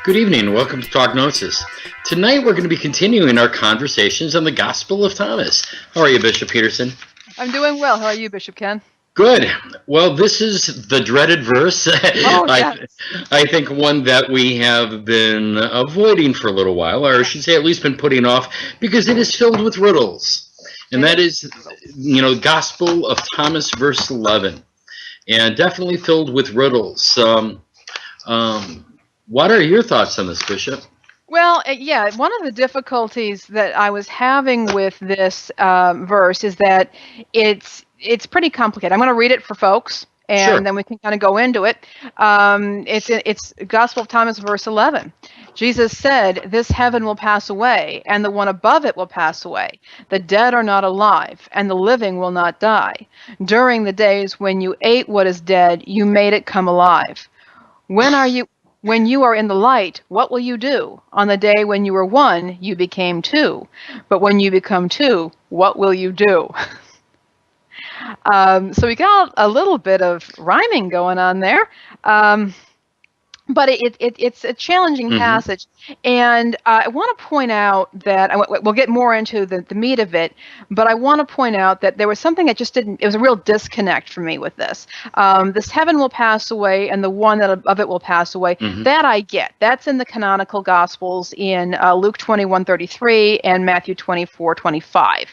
Good evening. Welcome to Talk Gnosis. Tonight we're going to be continuing our conversations on the Gospel of Thomas. How are you, Bishop Petersen? I'm doing well. How are you, Bishop Ken? Good. Well, this is the dreaded verse. Oh, yes. I think one that we have been avoiding for a little while, or I should say at least been putting off, because it is filled with riddles. And that is, Gospel of Thomas, verse 11. And definitely filled with riddles. What are your thoughts on this, Bishop? Well, yeah, one of the difficulties that I was having with this verse is that it's pretty complicated. I'm going to read it for folks, and then we can kind of go into it. It's Gospel of Thomas, verse 11. Jesus said, "This heaven will pass away, and the one above it will pass away. The dead are not alive, and the living will not die. During the days when you ate what is dead, you made it come alive. When you are in the light, what will you do? On the day when you were one, you became two. But when you become two, what will you do?" So we got a little bit of rhyming going on there. But it's a challenging passage, and I want to point out that we'll get more into the meat of it, but I want to point out that there was something that just didn't, it was a real disconnect for me with this. This heaven will pass away, and the one that above it will pass away. That I get. That's in the canonical Gospels in Luke 21:33 and Matthew 24:25.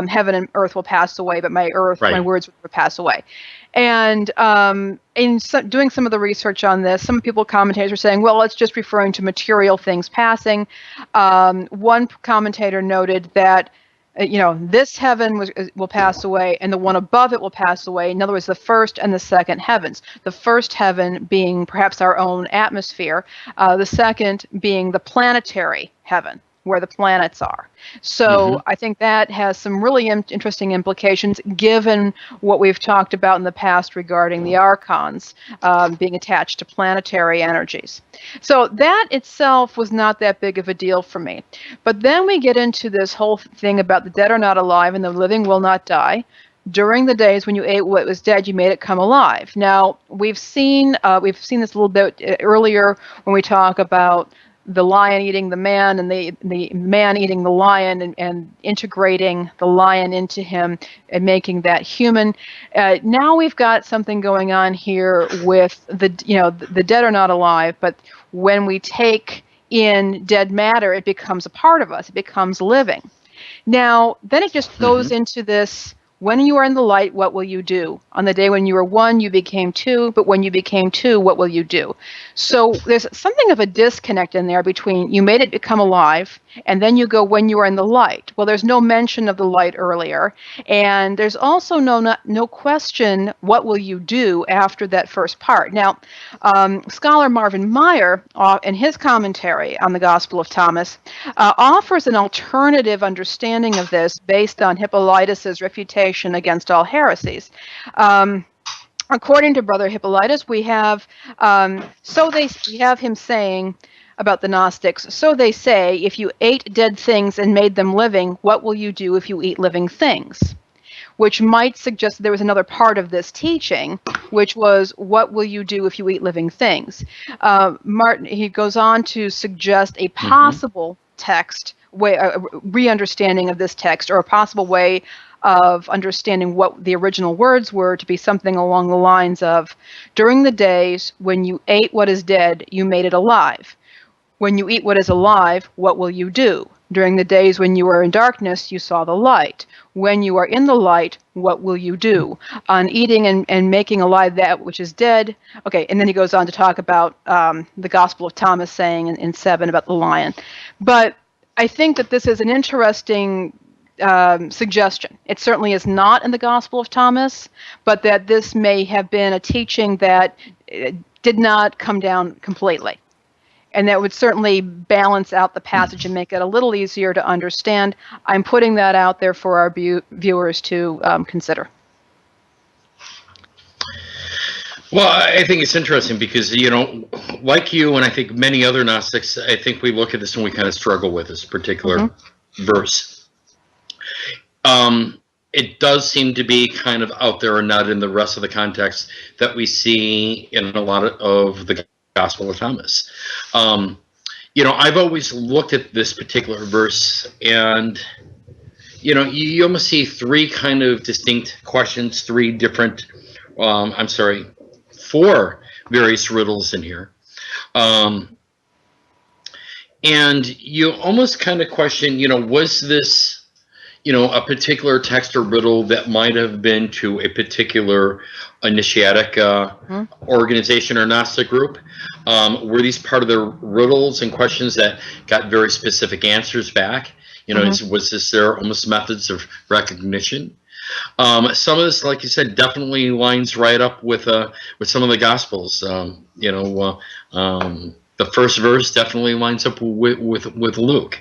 Heaven and earth will pass away, but my words will pass away. And doing some of the research on this, some commentators were saying, well, it's just referring to material things passing. One commentator noted that, this heaven will pass away, and the one above it will pass away. In other words, the first and the second heavens. The first heaven being perhaps our own atmosphere, the second being the planetary heaven, where the planets are. So I think that has some really interesting implications, given what we've talked about in the past regarding the archons being attached to planetary energies. So that itself was not that big of a deal for me. But then we get into this whole thing about the dead are not alive and the living will not die. During the days when you ate what was dead, you made it come alive. Now, we've seen this a little bit earlier when we talk about the lion eating the man and the man eating the lion and integrating the lion into him and making that human. Now we've got something going on here with the dead are not alive, but when we take in dead matter, it becomes a part of us. It becomes living. Now, then it just goes into this, when you are in the light, what will you do? On the day when you were one, you became two, but when you became two, what will you do? So there's something of a disconnect in there between you made it become alive, and then you go when you are in the light. Well, there's no mention of the light earlier, and there's also no question, what will you do after that first part? Now, scholar Marvin Meyer, in his commentary on the Gospel of Thomas, offers an alternative understanding of this based on Hippolytus's refutation against all heresies. According to Brother Hippolytus, we have him saying about the Gnostics, so they say, if you ate dead things and made them living, what will you do if you eat living things? Which might suggest that there was another part of this teaching, which was, what will you do if you eat living things? Martin, he goes on to suggest a possible text way, a re-understanding of this text, or a possible way of understanding what the original words were, to be something along the lines of, during the days when you ate what is dead, you made it alive. When you eat what is alive, what will you do? During the days when you were in darkness, you saw the light. When you are in the light, what will you do? On eating and making alive that which is dead. Okay, and then he goes on to talk about the Gospel of Thomas saying in 7 about the lion. But I think that this is an interesting suggestion. It certainly is not in the Gospel of Thomas, but that this may have been a teaching that did not come down completely. And that would certainly balance out the passage and make it a little easier to understand. I'm putting that out there for our viewers to consider. Well, I think it's interesting because, like you and I think many other Gnostics, I think we look at this and we kind of struggle with this particular verse. It does seem to be kind of out there and not in the rest of the context that we see in a lot of the Gospel of Thomas. I've always looked at this particular verse, and you almost see three kind of distinct questions, four various riddles in here. And you almost kind of question, was this, a particular text or riddle that might have been to a particular initiatic organization or Gnostic group? Were these part of the riddles and questions that got very specific answers back? Was this their almost methods of recognition? Some of this, like you said, definitely lines right up with some of the Gospels. The first verse definitely lines up with Luke.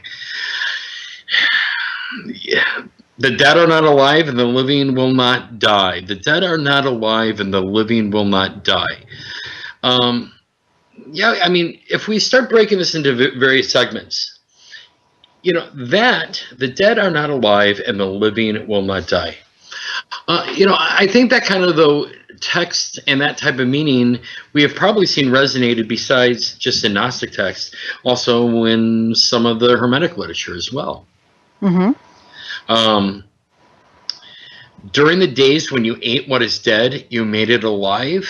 Yeah. The dead are not alive and the living will not die. The dead are not alive and the living will not die. If we start breaking this into various segments, that the dead are not alive and the living will not die. I think that kind of the text and that type of meaning we have probably seen resonated besides just in Gnostic text, also in some of the Hermetic literature as well. During the days when you ate what is dead, you made it alive.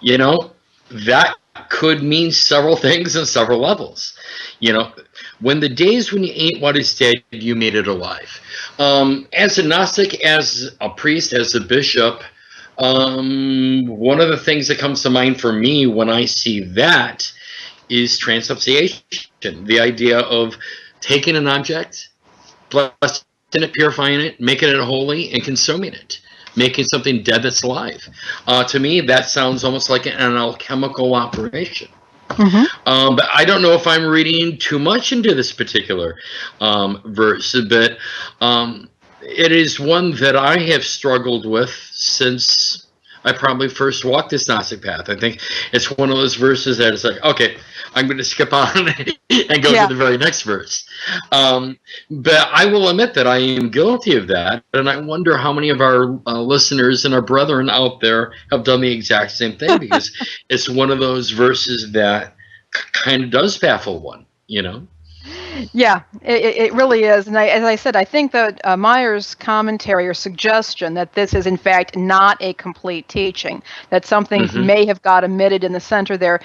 That could mean several things on several levels. When the days when you ate what is dead, you made it alive. As a Gnostic, as a priest, as a bishop, one of the things that comes to mind for me when I see that is transubstantiation. The idea of taking an object, blessing it, purifying it, making it holy, and consuming it, making something dead that's alive. To me, that sounds almost like an alchemical operation. But I don't know if I'm reading too much into this particular verse, but it is one that I have struggled with since I probably first walked this Gnostic path. I think it's one of those verses that it's like, okay, I'm going to skip on and go to the very next verse. But I will admit that I am guilty of that, and I wonder how many of our listeners and our brethren out there have done the exact same thing, because it's one of those verses that kind of does baffle one, Yeah, it really is. And as I said, I think that Meyer's commentary or suggestion that this is in fact not a complete teaching, that something may have got omitted in the center there,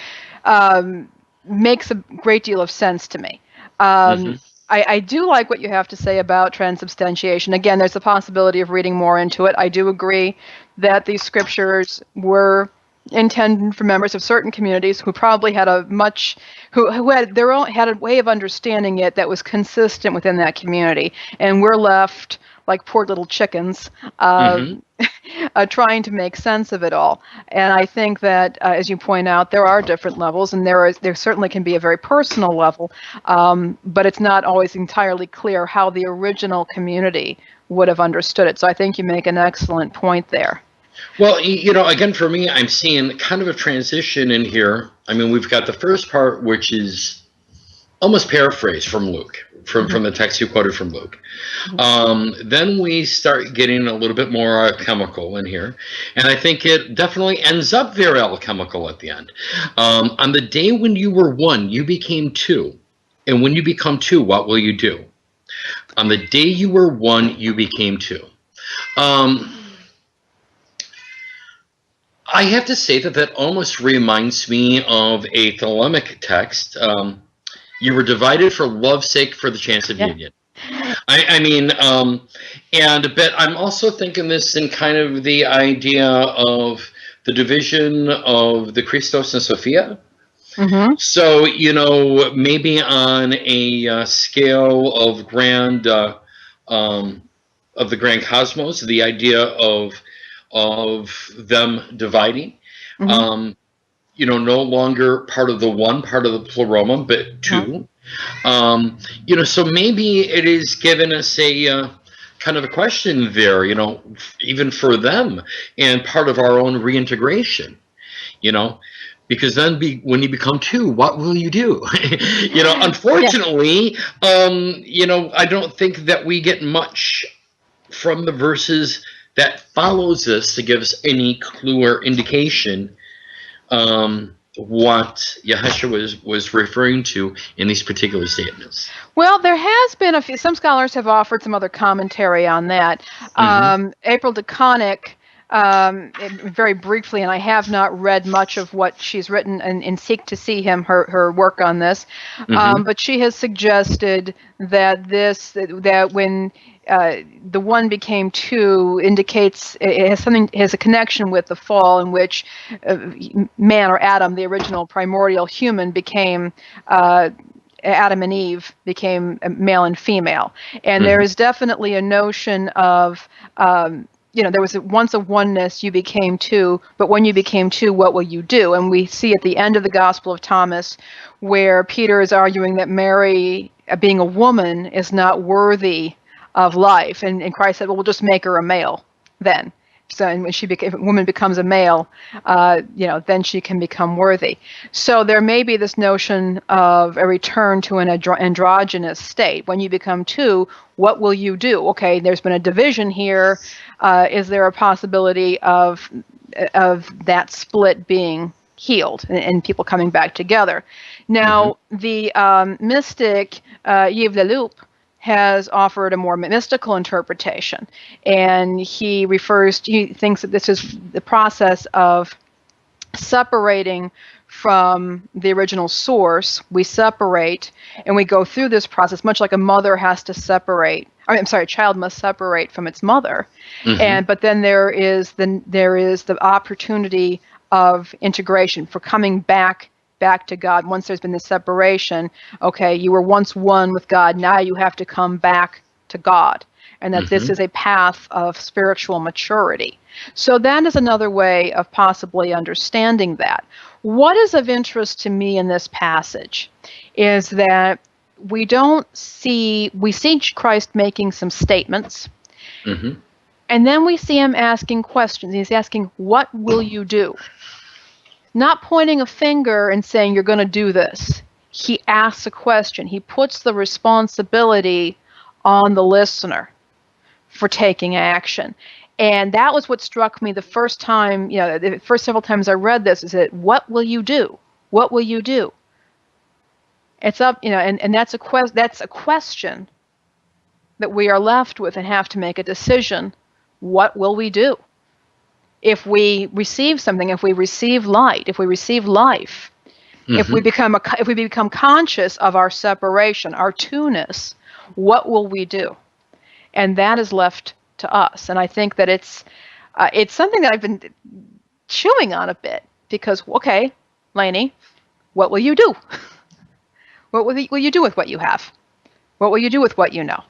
makes a great deal of sense to me. I do like what you have to say about transubstantiation. Again, there's a possibility of reading more into it. I do agree that these scriptures were intended for members of certain communities who probably had who had their own, had a way of understanding it that was consistent within that community, and we're left like poor little chickens trying to make sense of it all. And I think that, as you point out, there are different levels, and there certainly can be a very personal level, but it's not always entirely clear how the original community would have understood it. So I think you make an excellent point there. Well, again, for me, I'm seeing kind of a transition in here. I mean, we've got the first part, which is almost paraphrased from Luke, from the text you quoted from Luke. Then we start getting a little bit more alchemical in here, and I think it definitely ends up very alchemical at the end. On the day when you were one, you became two, and when you become two, what will you do? On the day you were one, you became two. I have to say that almost reminds me of a Thelemic text. You were divided for love's sake, for the chance of union. But I'm also thinking this in kind of the idea of the division of the Christos and Sophia. So, maybe on a scale of of the grand cosmos, the idea of them dividing, no longer part of the one, part of the pleroma, but two. So maybe it is given us a kind of a question there, even for them, and part of our own reintegration, because then when you become two, what will you do? Unfortunately, I don't think that we get much from the verses that follows this to give us any clue or indication what Yahusha was referring to in these particular statements? Well, there has been a few. Some scholars have offered some other commentary on that. April DeConnick, very briefly, and I have not read much of what she's written and seek to see her work on this, but she has suggested that that when the one became two indicates it has a connection with the fall in which man, or Adam, the original primordial human, became Adam and Eve became male and female. And there is definitely a notion of there was once a oneness, you became two, but when you became two, what will you do? And we see at the end of the Gospel of Thomas where Peter is arguing that Mary, being a woman, is not worthy of life. And Christ said, well, we'll just make her a male then. So, and when if a woman becomes a male, then she can become worthy. So there may be this notion of a return to an androgynous state. When you become two, what will you do? Okay, there's been a division here. Is there a possibility of that split being healed and people coming back together? Now, the mystic Yves Leloup has offered a more mystical interpretation, and he thinks that this is the process of separating from the original source. We separate, and we go through this process, much like a mother has to separate. A child must separate from its mother, but then there is the opportunity of integration, for coming back to God. Once there's been this separation, okay, you were once one with God, now you have to come back to God, and that this is a path of spiritual maturity. So that is another way of possibly understanding that. What is of interest to me in this passage is that we see Christ making some statements, and then we see him asking questions. He's asking, what will you do? Not pointing a finger and saying, you're going to do this. He asks a question. He puts the responsibility on the listener for taking action. And that was what struck me the first time, the first several times I read this, is that, what will you do? What will you do? It's up, and that's a question that we are left with and have to make a decision. What will we do? If we receive something, if we receive light, if we receive life, if we become conscious of our separation, our two-ness, what will we do? And that is left to us. And I think that it's something that I've been chewing on a bit, because, okay, Lainie, what will you do? What will you do with what you have? What will you do with what you know?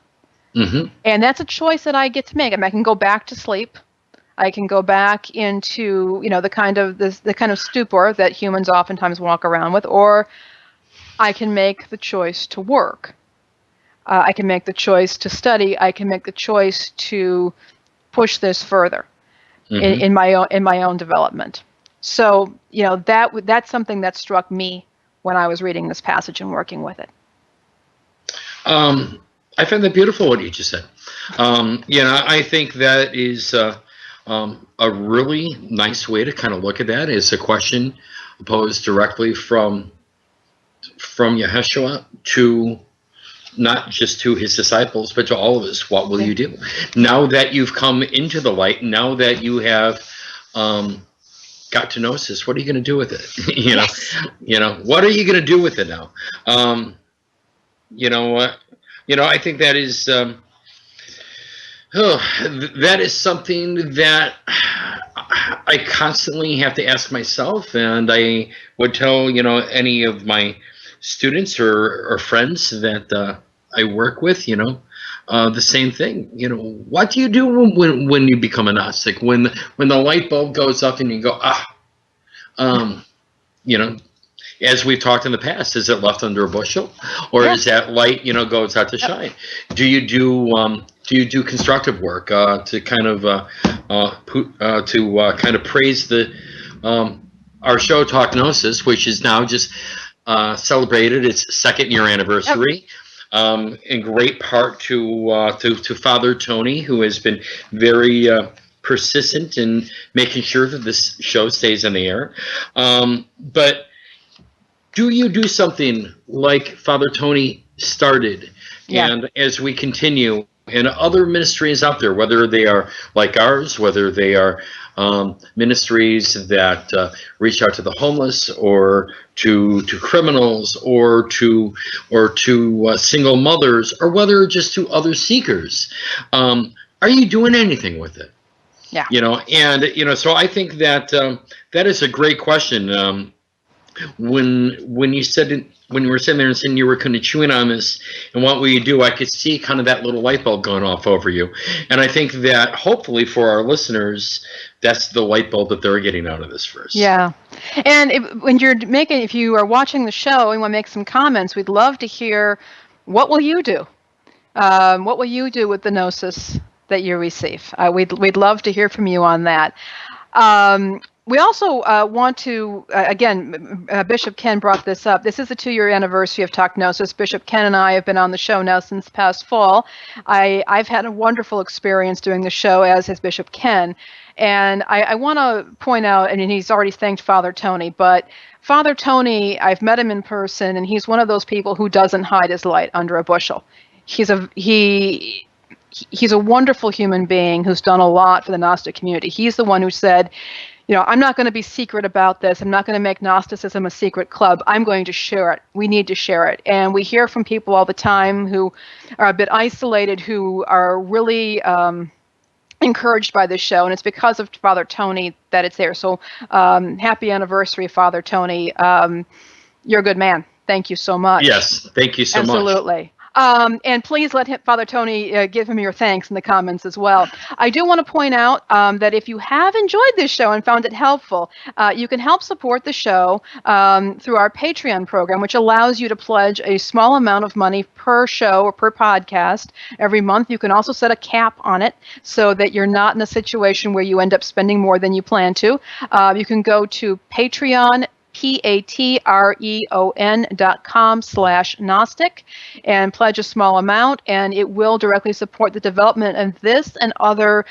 And that's a choice that I get to make. I can go back to sleep. I can go back into, the kind of stupor that humans oftentimes walk around with, or I can make the choice to work. I can make the choice to study. I can make the choice to push this further in my own development. So, that's something that struck me when I was reading this passage and working with it. I find that beautiful, what you just said. I think that is a really nice way to kind of look at that. Is a question posed directly from Yeshua to, not just to his disciples, but to all of us. What will you do now that you've come into the light? Now that you have got to Gnosis, what are you going to do with it? What are you going to do with it now? I think that is that is something that I constantly have to ask myself, and I would tell any of my students or friends that I work with, the same thing. What do you do when you become a Gnostic? When the light bulb goes up and you go, as we've talked in the past, is it left under a bushel, or is that light goes out to shine? Do you do constructive work to kind of praise our show Talk Gnosis, which is now just celebrated its 2nd year anniversary, in great part to Father Tony, who has been very persistent in making sure that this show stays in the air. But do you do something like Father Tony started? Yeah. And as we continue, and other ministries out there, whether they are like ours, whether they are ministries that reach out to the homeless, or to criminals, or to single mothers, or whether just to other seekers, are you doing anything with it? Yeah. So I think that that is a great question. When you said it, when you were sitting there and saying you were kind of chewing on this, and what will you do, I could see kind of that little light bulb going off over you. And I think that hopefully for our listeners, that's the light bulb that they're getting out of this verse. Yeah. And if you are watching the show and want to make some comments, we'd love to hear, what will you do? What will you do with the Gnosis that you receive? We'd love to hear from you on that. We also want to, again, Bishop Ken brought this up. This is the 2-year anniversary of Talk Gnosis. Bishop Ken and I have been on the show now since past fall. I've had a wonderful experience doing the show, as has Bishop Ken. And I want to point out, and he's already thanked Father Tony, but Father Tony, I've met him in person, and he's one of those people who doesn't hide his light under a bushel. He's a wonderful human being who's done a lot for the Gnostic community. He's the one who said, I'm not going to be secret about this. I'm not going to make Gnosticism a secret club. I'm going to share it. We need to share it. And we hear from people all the time who are a bit isolated, who are really encouraged by this show. And it's because of Father Tony that it's there. So happy anniversary, Father Tony. You're a good man. Thank you so much. Yes, thank you so much. Absolutely. And please let Father Tony give him your thanks in the comments as well. I do want to point out that if you have enjoyed this show and found it helpful, you can help support the show through our Patreon program, which allows you to pledge a small amount of money per show or per podcast every month. You can also set a cap on it so that you're not in a situation where you end up spending more than you plan to. You can go to Patreon, patreon.com/Gnostic, and pledge a small amount, and it will directly support the development of this and other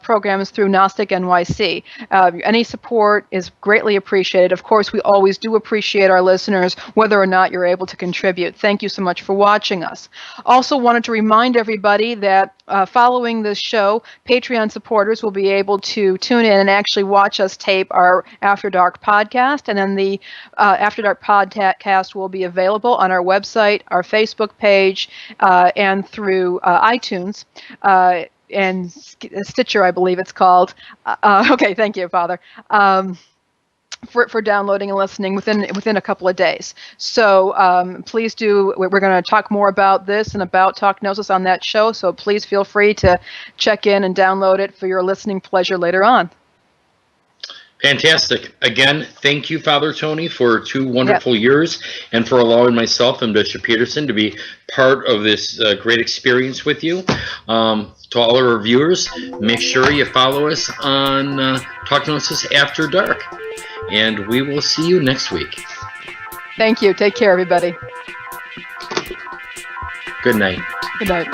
programs through Gnostic NYC. Any support is greatly appreciated. Of course, we always do appreciate our listeners, whether or not you're able to contribute. Thank you so much for watching us. Also wanted to remind everybody that following this show, Patreon supporters will be able to tune in and actually watch us tape our After Dark podcast, and then the After Dark podcast will be available on our website, our Facebook page, and through iTunes and Stitcher, I believe it's called. Okay, thank you, Father. For downloading and listening within a couple of days. So please do. We're going to talk more about this and about Talk Gnosis on that show. So please feel free to check in and download it for your listening pleasure later on. Fantastic. Again, thank you, Father Tony, for 2 wonderful years, and for allowing myself and Bishop Petersen to be part of this great experience with you. To all our viewers, make sure you follow us on Talk Gnosis After Dark, and we will see you next week. Thank you. Take care, everybody. Good night. Good night.